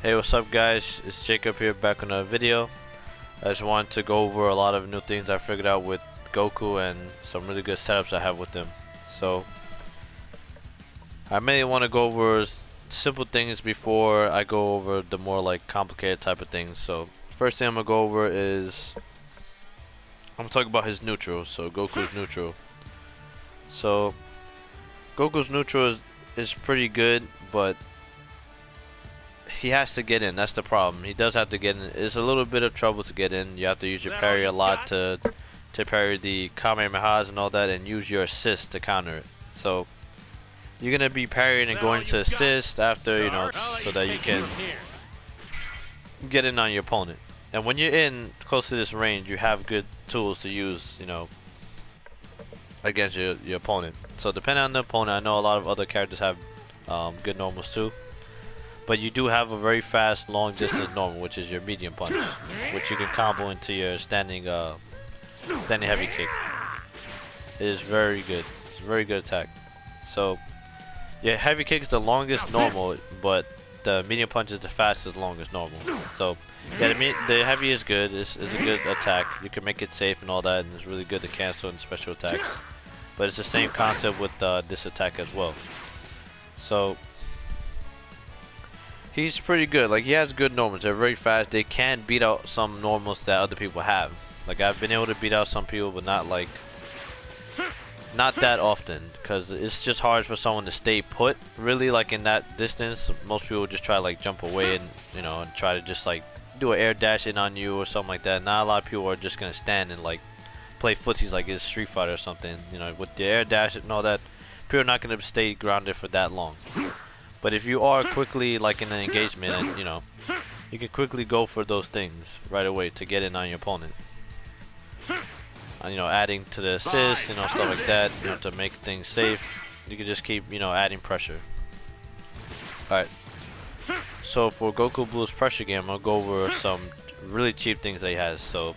Hey, what's up guys? It's Jacob here, back on a video. I just wanted to go over a lot of new things I figured out with Goku and some really good setups I have with him. So I mainly want to go over simple things before I go over the more like complicated type of things. So first thing I'm gonna go over is I'm gonna talk about his neutral. So Goku's neutral. So Goku's neutral is pretty good, but he has to get in. That's the problem. He does have to get in. It's a little bit of trouble to get in. You have to use your parry a lot to parry the Kamehamehas and all that, and use your assist to counter it. So you're gonna be parrying and going to assist after, you know, so that you can get in on your opponent. And when you're in close to this range, you have good tools to use, you know, against your opponent. So depending on the opponent, I know a lot of other characters have good normals too. But you do have a very fast, long distance normal, which is your medium punch, which you can combo into your standing heavy kick. It is very good. It's a very good attack. So your heavy kick is the longest normal, but the medium punch is the fastest, longest normal. So yeah, the heavy is good. It's a good attack. You can make it safe and all that, and it's really good to cancel in special attacks. But it's the same concept with this attack as well. So he's pretty good. Like, he has good normals. They're very fast. They can beat out some normals that other people have. Like, I've been able to beat out some people, but not that often, because it's just hard for someone to stay put. Really, like in that distance, most people just try to like jump away and, you know, and try to just like do an air dash in on you or something like that. Not a lot of people are just gonna stand and like play footsies like it's Street Fighter or something. You know, with the air dash and all that, people are not gonna stay grounded for that long. But if you are quickly like in an engagement, and you know, you can quickly go for those things right away to get in on your opponent. You know, adding to the assist, you know, stuff like that, you know, to make things safe. You can just keep, you know, adding pressure. Alright. So for Goku Blue's pressure game, I'll go over some really cheap things that he has. So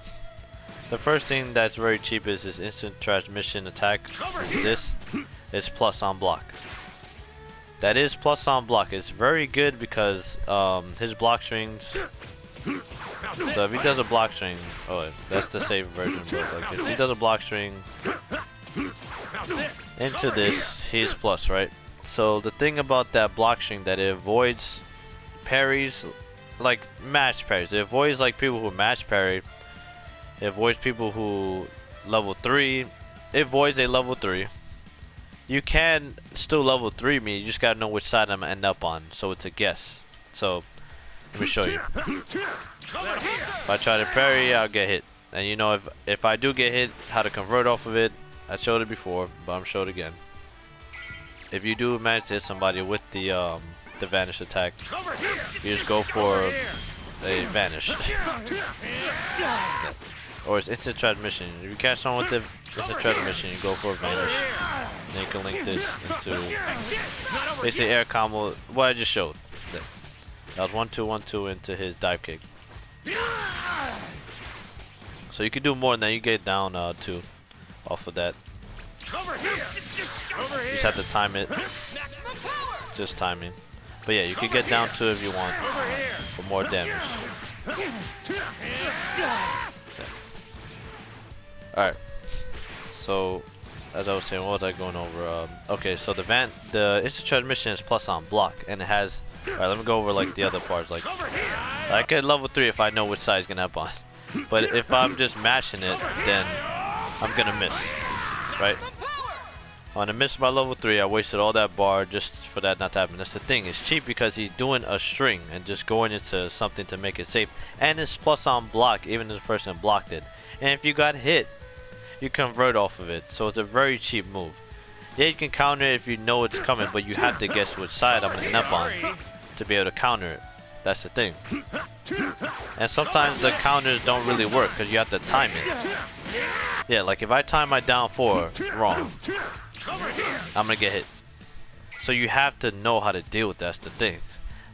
the first thing that's very cheap is his instant transmission attack. This is plus on block. That is plus on block. It's very good because his block strings. So if he does a block string, oh, that's the save version. But like if he does a block string into this, he's plus, right? So the thing about that block string, that it avoids parries, like match parries. It avoids like people who match parry. It avoids people who level 3. It avoids a level 3. You can still level 3 me, you just gotta know which side I'm gonna end up on, so it's a guess. So let me show you. If I try to parry, I'll get hit. And you know, if I do get hit, how to convert off of it. I showed it before, but I'm showed again. If you do manage to hit somebody with the vanish attack, you just go for a vanish. Or it's instant transmission. If you catch someone with the instant transmission, you go for a vanish. And then you can link this into basically air combo. What I just showed. That was 1-2, 1-2 into his dive kick. So you can do more than that. You get down 2 off of that. You just have to time it. Just timing. But yeah, you can get down 2 if you want for more damage. Alright, so as I was saying, what was I going over? Okay, so the instant transmission is plus on block, and it has. Alright, let me go over like the other parts. Like I could level 3 if I know which side it's gonna up on, but if I'm just mashing it, then I'm gonna miss. Right? I'm gonna miss my level 3. I wasted all that bar just for that not to happen. That's the thing. It's cheap because he's doing a string and just going into something to make it safe, and it's plus on block, even if the person blocked it. And if you got hit, you convert off of it, so it's a very cheap move. Yeah, you can counter it if you know it's coming, but you have to guess which side I'm gonna end up on to be able to counter it. That's the thing. And sometimes the counters don't really work because you have to time it. Yeah, like if I time my down 4 wrong, I'm gonna get hit. So you have to know how to deal with that. That's the thing.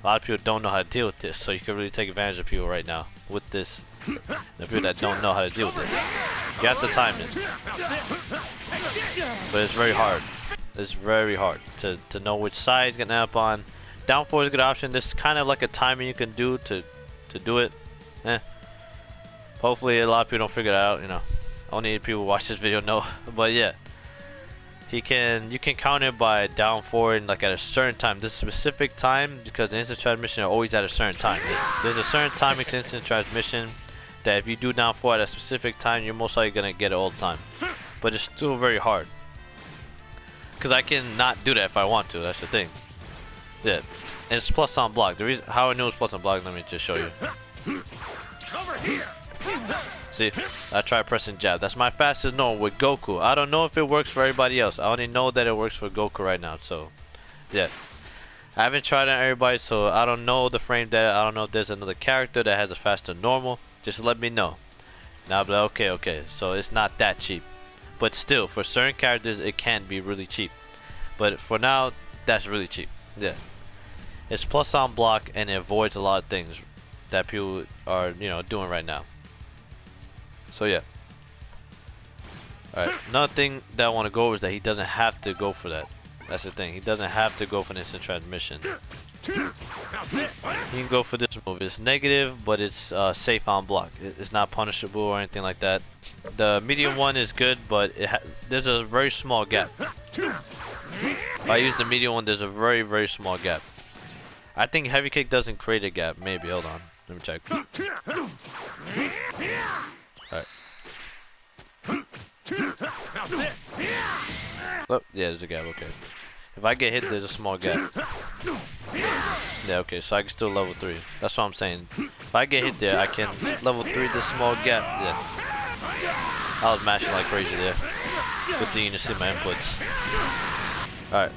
A lot of people don't know how to deal with this, so you can really take advantage of people right now with this. The people that don't know how to deal with it. You have to time it. But it's very hard. It's very hard to know which side he's gonna end up on, down forward is a good option. This is kind of like a timing you can do to do it. Hopefully a lot of people don't figure it out, you know. Only people who watch this video know. But yeah, you can count it by down forward like at a certain time. This specific time, because the instant transmission are always at a certain time. There's a certain timing to instant transmission that if you do down forward at a specific time, you're most likely gonna get it all the time. But it's still very hard, because I can not do that if I want to. That's the thing. Yeah, and it's plus on block. The reason how I know it's plus on block, let me just show you. Over here. See, I try pressing jab. That's my fastest known with Goku. I don't know if it works for everybody else. I only know that it works for Goku right now. So, yeah. I haven't tried it on everybody, so I don't know the frame data. I don't know if there's another character that has a faster normal. Just let me know. Now I'll be like, okay. So it's not that cheap. But still, for certain characters, it can be really cheap. But for now, that's really cheap. Yeah. It's plus on block, and it avoids a lot of things that people are, you know, doing right now. So yeah. Alright, another thing that I want to go over is that he doesn't have to go for that. That's the thing. He doesn't have to go for an instant transmission. He can go for this move. It's negative, but it's safe on block. It's not punishable or anything like that. The medium one is good, but there's a very small gap. If I use the medium one, there's a very small gap. I think heavy kick doesn't create a gap. Maybe. Hold on. Let me check. Alright. Oh, yeah, there's a gap, okay. If I get hit, there's a small gap. Yeah, okay, so I can still level 3. That's what I'm saying. If I get hit there, I can level 3 this small gap. Yeah. I was mashing like crazy there. Good thing you can see my inputs. Alright.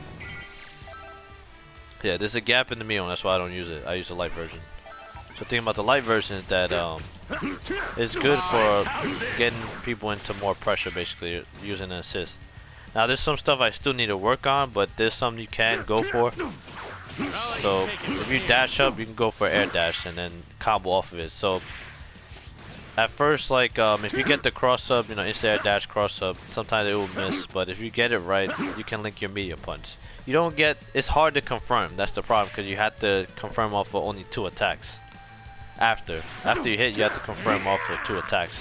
Yeah, there's a gap in the medium, that's why I don't use it. I use the light version. So the thing about the light version is that it's good for getting people into more pressure, basically, using an assist. Now there's some stuff I still need to work on, but there's some you can go for. So if you dash up, you can go for air dash and then combo off of it. So at first, like if you get the cross up, you know, it's air dash cross up, sometimes it will miss, but if you get it right, you can link your medium punch. You don't get, it's hard to confirm, that's the problem, because you have to confirm off of only 2 attacks. After you hit, you have to confirm off of 2 attacks.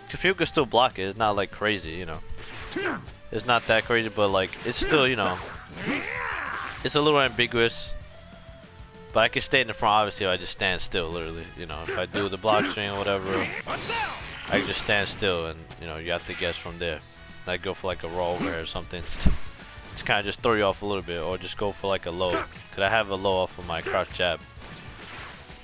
Because people can still block it, it's not like crazy, you know. It's not that crazy, but like, it's still, you know, it's a little ambiguous. But I can stay in the front, obviously, or I just stand still, literally. You know, if I do the block string or whatever, I can just stand still and, you know, you have to guess from there. Like go for like a raw overhead or something. To kind of just throw you off a little bit, or just go for like a low. Cause I have a low off of my crouch jab.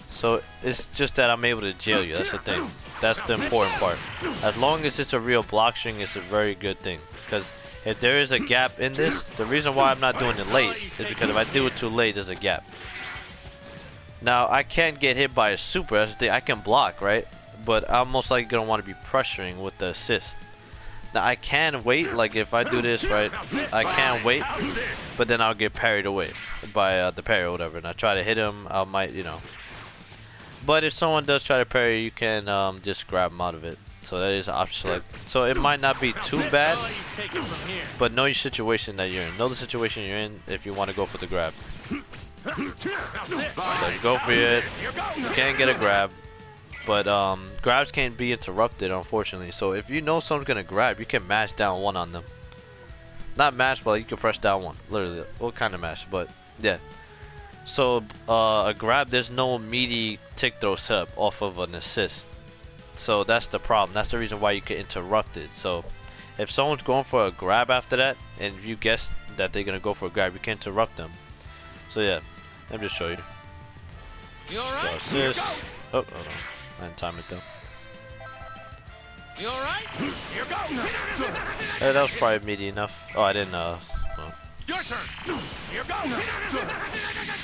So it's just that I'm able to jail you, that's the thing. That's the important part. As long as it's a real block string, it's a very good thing. Because if there is a gap in this, the reason why I'm not doing it late is because if I do it too late, there's a gap. Now I can't get hit by a super, that's the thing. I can block, right? But I'm most likely going to want to be pressuring with the assist. Now I can wait, like if I do this, right, I can wait, but then I'll get parried away by the parry or whatever, and I try to hit him, I might, you know. But if someone does try to parry, you can just grab him out of it. So that is an option select. So it might not be too bad, but know your situation that you're in. Know the situation you're in if you want to go for the grab. So you go for it, you can't get a grab. But grabs can't be interrupted, unfortunately. So if you know someone's gonna grab, you can mash down 1 on them. Not mash, but you can press down 1. Literally, what kind of mash? But yeah. So a grab, there's no meaty tick throw setup off of an assist. So that's the problem. That's the reason why you get interrupted. So if someone's going for a grab after that, and if you guess that they're gonna go for a grab, you can interrupt them. So yeah, let me just show you. You alright? Oh, hold on. I didn't time it though. You alright? Here goes. Hey, that was probably meaty enough. Oh, I didn't well. Your turn. Here goes.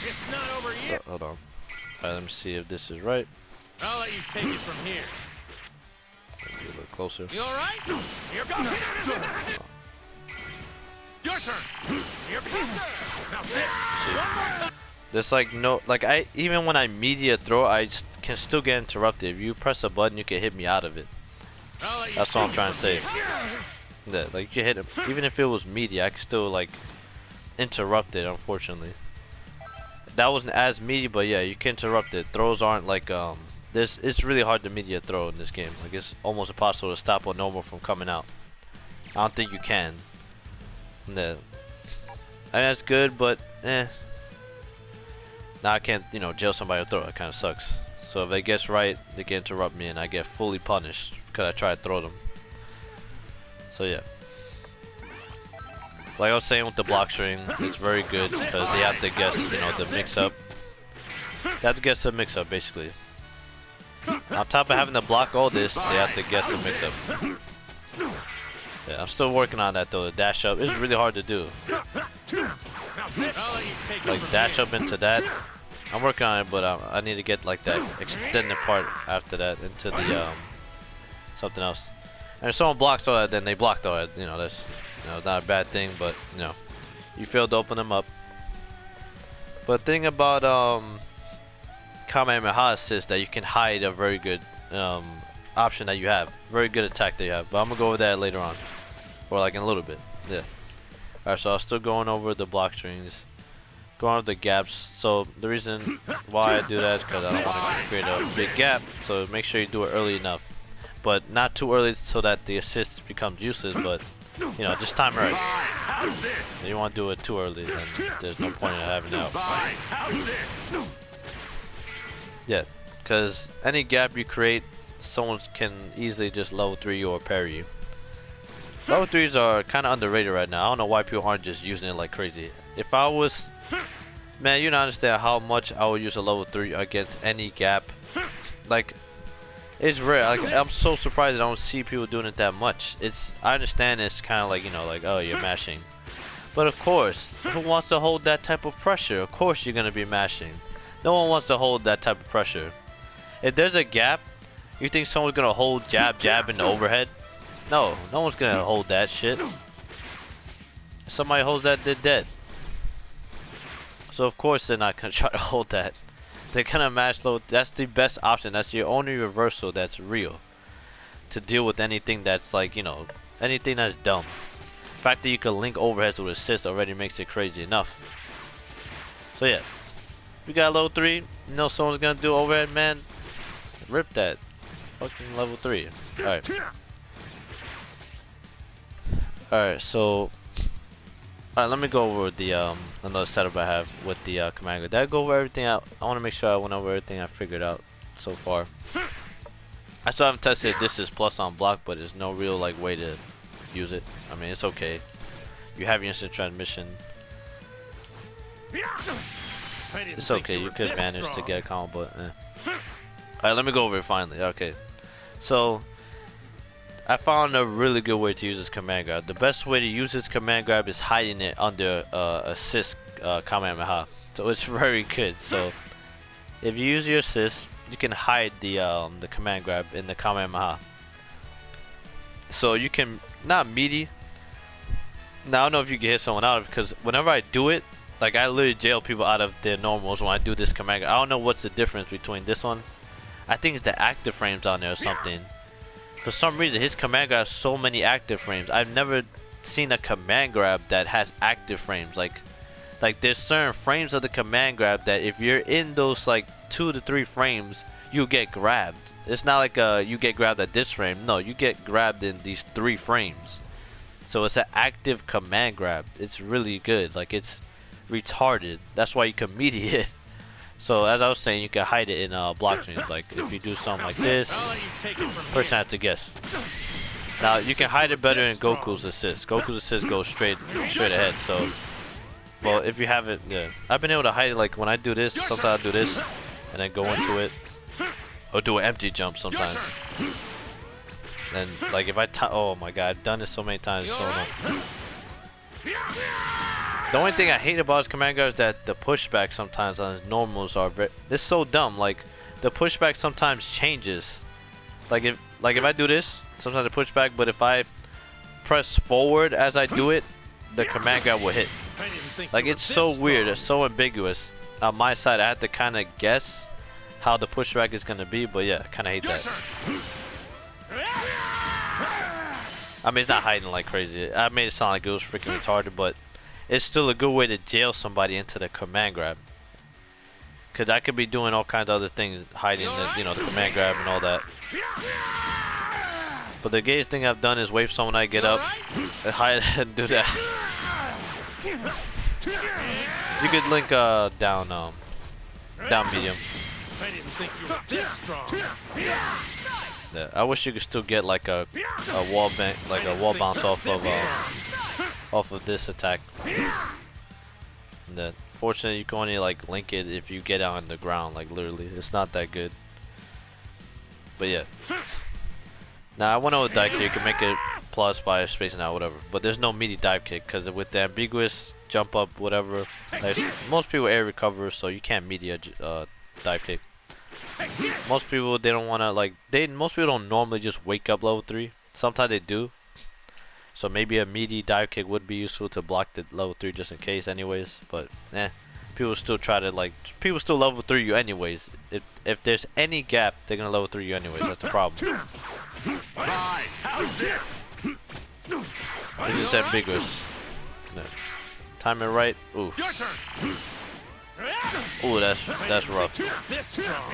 It's not over yet. Hold on. Alright, let me see if this is right. I'll let you take it from here. Get a little closer. You alright? Here goes. Your turn. Here comes. Now this. One more time. There's like no, like even when I media throw, I can still get interrupted. If you press a button, you can hit me out of it. That's what I'm trying to say. Yeah, like you hit him. Even if it was media, I can still like interrupt it, unfortunately. that wasn't as meaty, but yeah, you can interrupt it. Throws aren't like this. It's really hard to media throw in this game. Like it's almost impossible to stop a normal from coming out. I don't think you can. No. I mean that's good, but eh. Now I can't, you know, jail somebody to throw. It kind of sucks. So if they guess right, they can interrupt me and I get fully punished because I try to throw them. So yeah. Like I was saying with the block string, it's very good because they have to guess, you know, the mix up. They have to guess the mix up basically. On top of having to block all this, they have to guess the mix up. Yeah, I'm still working on that though. The dash up is really hard to do. Like dash up into that. I'm working on it, but I need to get like that extended part after that into the something else. And if someone blocks all that, then they blocked all that. You know, that's, you know, not a bad thing, but you know, you failed to open them up. But the thing about Kamehameha assist that you can hide a very good option that you have, very good attack that you have. But I'm gonna go over that later on, or like in a little bit. Yeah. Alright, so I'm still going over the block strings, going over the gaps. So the reason why I do that is because I don't want to create a big gap. So make sure you do it early enough, but not too early so that the assist becomes useless. But you know, just time right. If you want to do it too early, then there's no point in having it out. Yeah, because any gap you create, someone can easily just level 3 or parry you. Level 3s are kind of underrated right now. I don't know why people aren't just using it like crazy. If I was, man, you don't understand how much I would use a level 3 against any gap. Like, it's rare. Like, I'm so surprised I don't see people doing it that much. I understand it's kind of like, you know, like, oh, you're mashing. But of course, who wants to hold that type of pressure? Of course you're going to be mashing. No one wants to hold that type of pressure. If there's a gap, you think someone's going to hold jab, jab in the overhead? No, no one's going to hold that shit. If somebody holds that, they're dead. So of course they're not going to try to hold that. They're going to mash low. That's the best option. That's your only reversal that's real. To deal with anything that's like, you know, anything that's dumb. The fact that you can link overheads with assist already makes it crazy enough. So yeah. We got level 3, you know someone's gonna do overhead, man. Rip that. Fucking level 3. Alright. Alright, so alright, let me go over the another setup I have with the command grid. Did I go over everything out? I wanna make sure I went over everything I figured out so far. I still haven't tested this is plus on block, but there's no real like way to use it. I mean it's okay. You have your instant transmission. It's okay, you could manage to get a combo, but Alright, let me go over it finally. Okay, so I found a really good way to use this command grab. The best way to use this command grab is hiding it under assist Kamehameha. So it's very good. So if you use your assist, you can hide the command grab in the Kamehameha. So you can, not meaty. Now I don't know if you can hit someone out because whenever I do it, like I literally jail people out of their normals when I do this command grab. I don't know what's the difference between this one. I think it's the active frames on there or something. For some reason his command grab has so many active frames. I've never seen a command grab that has active frames. Like there's certain frames of the command grab that if you're in those like 2 to 3 frames, you get grabbed. It's not like you get grabbed at this frame. No, you get grabbed in these 3 frames. So it's an active command grab. It's really good. Like it's retarded. That's why you can media it. So as I was saying, you can hide it in block strings. Like if you do something like this, person has to guess. Now you can hide it better in Goku's assist. Goku's assist goes straight ahead. So, well, if you have it, yeah. I've been able to hide it. Like when I do this, sometimes I do this, and then go into it, or do an empty jump sometimes. And like if I, oh my god, I've done this so many times. So much. The only thing I hate about his command grab is that the pushback sometimes on his normals are very, it's so dumb. Like the pushback sometimes changes. Like if I do this, sometimes the pushback, but if I press forward as I do it, the command grab will hit. Like it's so weird, it's so ambiguous. On my side, I have to kind of guess how the pushback is gonna be, but yeah, I kind of hate that. I mean, it's not hiding like crazy. I made it sound like it was freaking retarded, but it's still a good way to jail somebody into the command grab. Cause I could be doing all kinds of other things, hiding the, you know, the command grab and all that. But the gayest thing I've done is wave someone I get up, and hide and do that. You could link down medium. I didn't think you were this strong. Yeah, I wish you could still get like a wall bank, like a wall bounce off of this attack. And fortunately, you can only like link it if you get on the ground. Like literally, it's not that good. But yeah. Now I went over dive kick. You can make it plus by spacing out, whatever. But there's no meaty dive kick because with the ambiguous jump up, whatever. Like, most people air recover, so you can't meaty a dive kick. Most people they don't want to like most people don't normally just wake up level 3. Sometimes they do. So maybe a meaty dive kick would be useful to block the level 3 just in case anyways, but people still try to like people still level 3 you anyways. If there's any gap, they're going to level 3 you anyways. That's the problem. Hi, how's this? This is ambiguous. No. Time it right. Ooh. Your turn. Ooh, that's rough. This strong.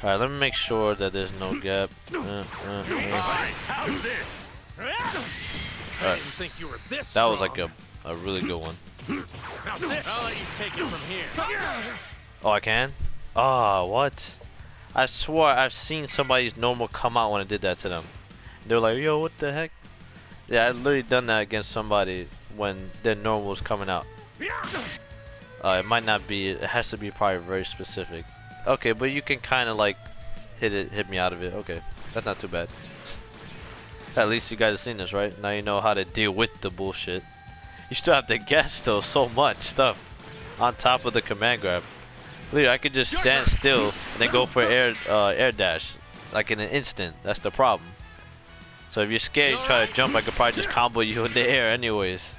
Alright, let me make sure that there's no gap. Hi, how's this? I didn't think you were this That strong. was like a really good one. How's this? I'll let you take it from here. Oh, I can? Ah, what? I swore I've seen somebody's normal come out when I did that to them. They're like, yo, what the heck? Yeah, I literally done that against somebody when their normal was coming out. It might not be, it has to be probably very specific. Okay, but you can kind of like hit me out of it. Okay, that's not too bad. At least you guys have seen this, right? Now you know how to deal with the bullshit. You still have to guess though, so much stuff on top of the command grab. Literally, I could just stand still and then go for air dash, like in an instant. That's the problem. So if you're scared, you try to jump, I could probably just combo you in the air anyways.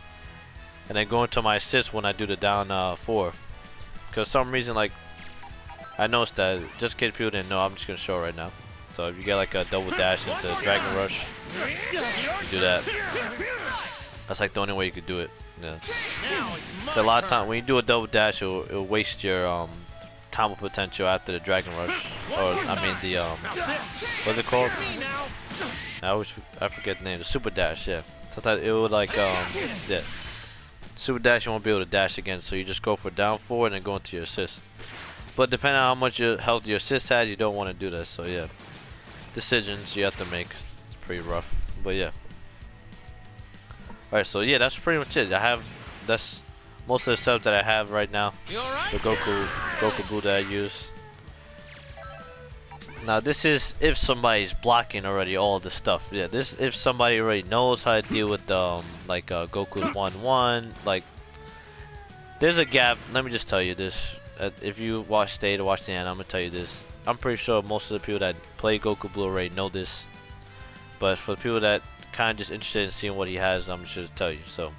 And then go into my assist when I do the down 4. Cause some reason like I noticed that, just in case people didn't know, I'm just gonna show it right now. So if you get like a double dash into Dragon Rush, you do that. That's like the only way you could do it. Yeah. A lot of time when you do a double dash, it'll waste your combo potential after the Dragon Rush, or I mean the what's it called? I forget the name. The Super Dash. Yeah. Sometimes it would like yeah. Super Dash you won't be able to dash again, so you just go for down 4 and then go into your assist. But depending on how much health your assist has, you don't want to do that. So yeah, decisions you have to make. It's pretty rough, but yeah. Alright, so yeah, that's pretty much it. That's most of the subs that I have right now. The Goku Blue that I use. Now this is if somebody's blocking already all the stuff. Yeah, this if somebody already knows how to deal with like Goku's 1-1. Like there's a gap. Let me just tell you this. If you stay to watch the end, I'm gonna tell you this. I'm pretty sure most of the people that play Goku Blue already know this. But for the people that kind of just interested in seeing what he has, I'm just gonna tell you. So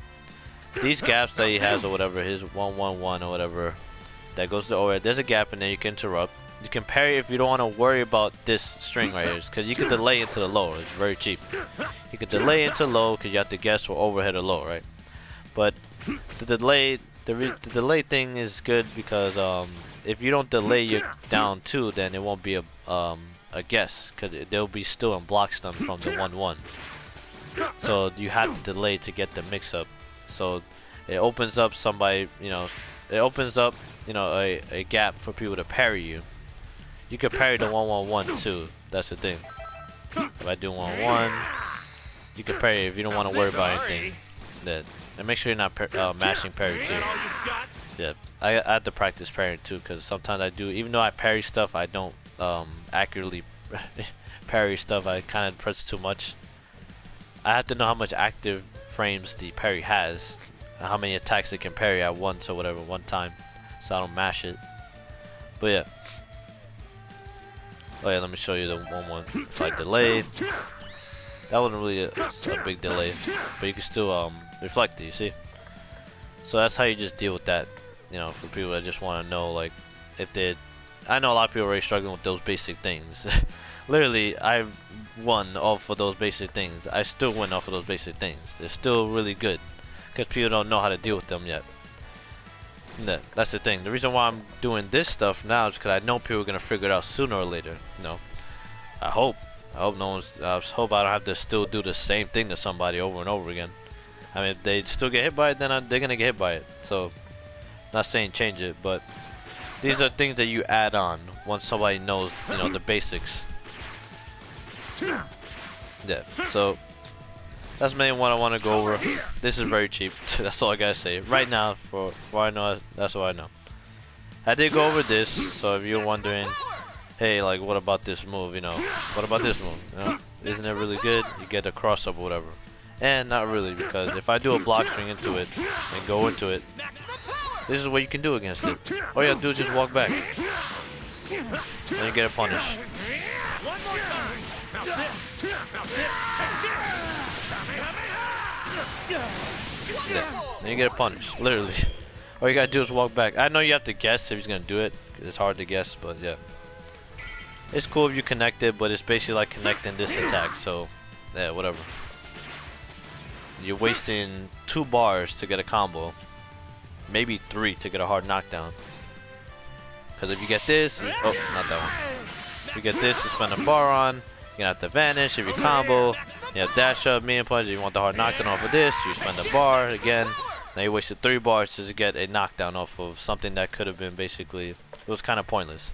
these gaps that he has or whatever, his 1-1-1 or whatever, that goes to overhead. There's a gap in there you can interrupt. You can parry if you don't want to worry about this string right here, because you can delay into the low. It's very cheap. You can delay into low because you have to guess for overhead or low, right? But the delay thing is good because if you don't delay your down 2, then it won't be a guess, because they'll be still in block stun from the 1-1. So you have to delay to get the mix up. So it opens up somebody, it opens up a gap for people to parry you. You can parry the 1-1-1 too. That's the thing. If I do 1-1, you can parry if you don't want to worry about anything. And make sure you're not mashing parry too. Yeah, I have to practice parrying too, because sometimes I do. Even though I parry stuff, I don't accurately parry stuff. I kind of press too much. I have to know how much active frames the parry has, how many attacks it can parry at once or whatever, one time, so I don't mash it. But yeah. Oh yeah, let me show you the 1-1. If I delayed, that wasn't really a big delay, but you can still reflect it, you see? So that's how you just deal with that, for people that just want to know, like, I know a lot of people are already struggling with those basic things. Literally, I've won off of those basic things. I still win off of those basic things. They're still really good, because people don't know how to deal with them yet. That's the thing. The reason why I'm doing this stuff now is because I know people are gonna figure it out sooner or later. You know, I hope no one's. I hope I don't have to still do the same thing to somebody over and over again. I mean, if they still get hit by it, then they're gonna get hit by it. So, not saying change it, but these are things that you add on once somebody knows, you know, the basics. Yeah. So that's mainly what I want to go over. This is very cheap. That's all I gotta say right now. For I know, that's what I know. I did go over this, so if you're wondering, hey, like, what about this move? You know, what about this move? You know, isn't it really good? You get a cross up or whatever. And not really, because if I do a block swing into it and go into it, this is what you can do against it. All you have to do is just walk back, and you get a punish. One more time. Now this. Now Yeah, then you get a punish, literally. All you gotta do is walk back. I know you have to guess if he's gonna do it, 'cause it's hard to guess, but yeah. It's cool if you connect it, but it's basically like connecting this attack, so yeah, whatever. You're wasting 2 bars to get a combo, maybe 3 to get a hard knockdown. Because if you get this, oh, not that one. If you get this, you spend a bar on, you're gonna have to vanish. If you combo, you have dash up, medium punch. If you want the hard knockdown off of this, you spend a bar again. Now you wasted 3 bars to get a knockdown off of something that could have been basically, it was kind of pointless.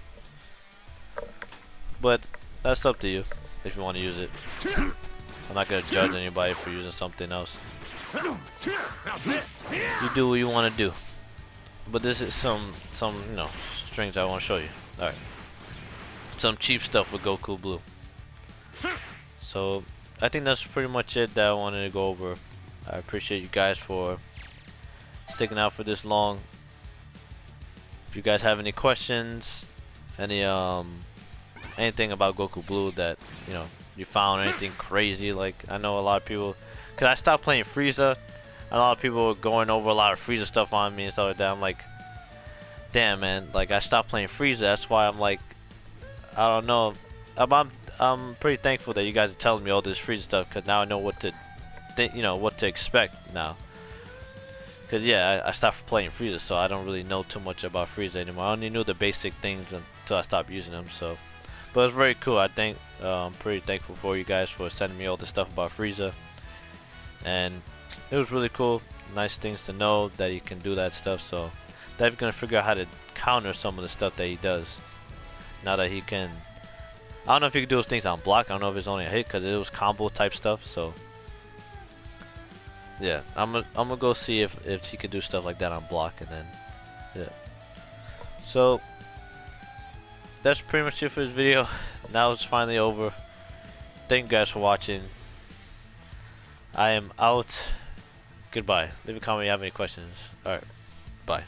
But that's up to you if you want to use it. I'm not gonna judge anybody for using something else. You do what you want to do. But this is some you know, strings I want to show you. All right, some cheap stuff with Goku Blue. So I think that's pretty much it that I wanted to go over. I appreciate you guys for sticking out for this long. If you guys have any questions, any anything about Goku Blue that, you know, you found, anything crazy, like I know a lot of people, cause I stopped playing Frieza, a lot of people were going over a lot of Frieza stuff on me and stuff like that. I'm like, damn, man, like I stopped playing Frieza. That's why I'm like, I don't know. I'm pretty thankful that you guys are telling me all this Frieza stuff, cause now I know what to you know, what to expect now. Cause yeah, I stopped playing Frieza, so I don't really know too much about Frieza anymore. I only knew the basic things until I stopped using them. So, but it's very cool. I think I'm pretty thankful for you guys for sending me all this stuff about Frieza, and it was really cool. Nice things to know that you can do that stuff. So, they're gonna figure out how to counter some of the stuff that he does. Now that he can, I don't know if he can do those things on block. I don't know if it's only a hit because it was combo type stuff. So. Yeah, I'm gonna go see if he could do stuff like that on block, and then yeah. So that's pretty much it for this video. Now it's finally over. Thank you guys for watching. I am out. Goodbye. Leave a comment if you have any questions. Alright, bye.